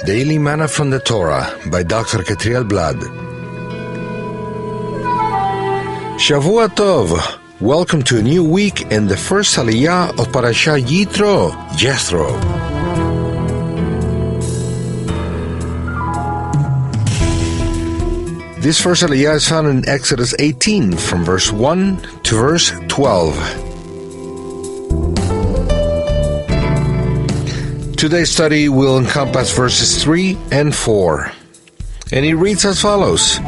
Daily Manna from the Torah by Dr. Ketriel Blad. Shavua Tov! Welcome to a new week and the first Aliyah of Parashat Yitro, Jethro. This first Aliyah is found in Exodus 18 from verse 1 to verse 12. Today's study will encompass verses 3 and 4. And it reads as follows.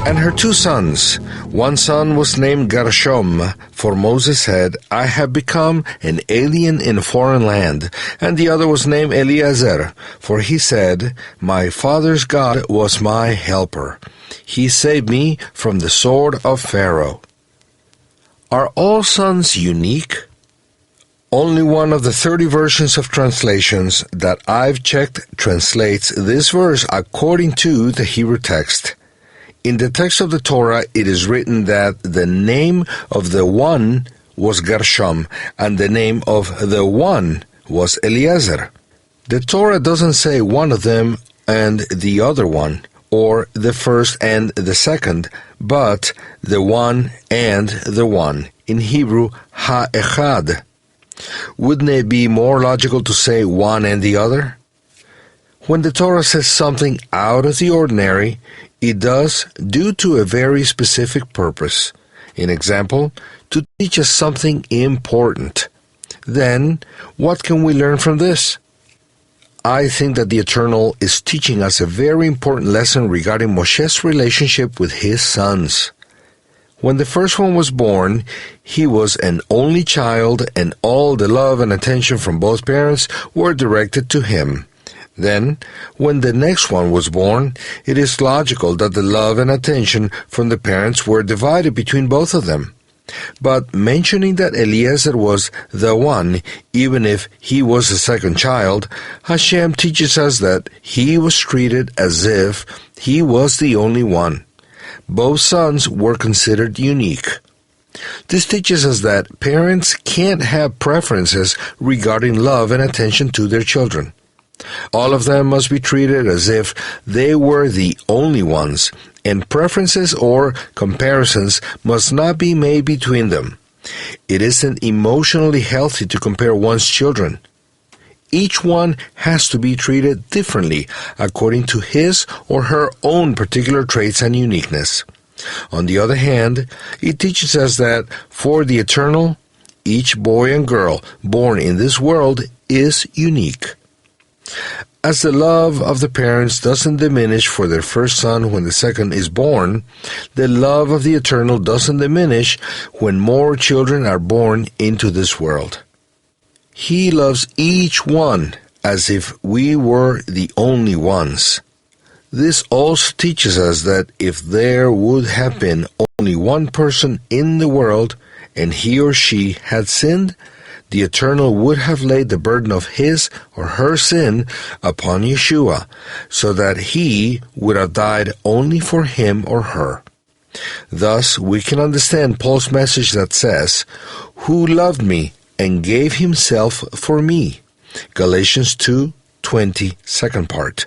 And her two sons, one son was named Gershom, for Moses said, I have become an alien in a foreign land. And the other was named Eliezer, for he said, my father's God was my helper. He saved me from the sword of Pharaoh. Are all sons unique? Only one of the 30 versions of translations that I've checked translates this verse according to the Hebrew text. In the text of the Torah, it is written that the name of the one was Gershom, and the name of the one was Eliezer. The Torah doesn't say one of them and the other one, or the first and the second, but the one and the one. In Hebrew, ha-echad. Wouldn't it be more logical to say one and the other? When the Torah says something out of the ordinary, it does due to a very specific purpose. In example, to teach us something important. Then, what can we learn from this? I think that the Eternal is teaching us a very important lesson regarding Moshe's relationship with his sons. When the first one was born, he was an only child, and all the love and attention from both parents were directed to him. Then, when the next one was born, it is logical that the love and attention from the parents were divided between both of them. But mentioning that Eliezer was the one, even if he was the second child, Hashem teaches us that he was treated as if he was the only one. Both sons were considered unique. This teaches us that parents can't have preferences regarding love and attention to their children. All of them must be treated as if they were the only ones, and preferences or comparisons must not be made between them. It isn't emotionally healthy to compare one's children. Each one has to be treated differently according to his or her own particular traits and uniqueness. On the other hand, it teaches us that for the Eternal, each boy and girl born in this world is unique. As the love of the parents doesn't diminish for their first son when the second is born, the love of the Eternal doesn't diminish when more children are born into this world. He loves each one as if we were the only ones. This also teaches us that if there would have been only one person in the world and he or she had sinned, the Eternal would have laid the burden of his or her sin upon Yeshua, so that he would have died only for him or her. Thus, we can understand Paul's message that says, "Who loved me and gave himself for me." Galatians 2:20, second part.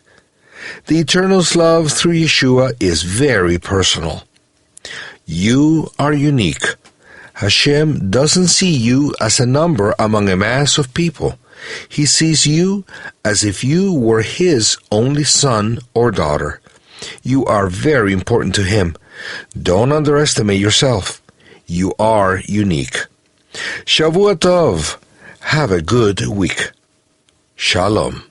The Eternal's love through Yeshua is very personal. You are unique. Hashem doesn't see you as a number among a mass of people. He sees you as if you were his only son or daughter. You are very important to him. Don't underestimate yourself. You are unique. Shavua Tov. Have a good week. Shalom.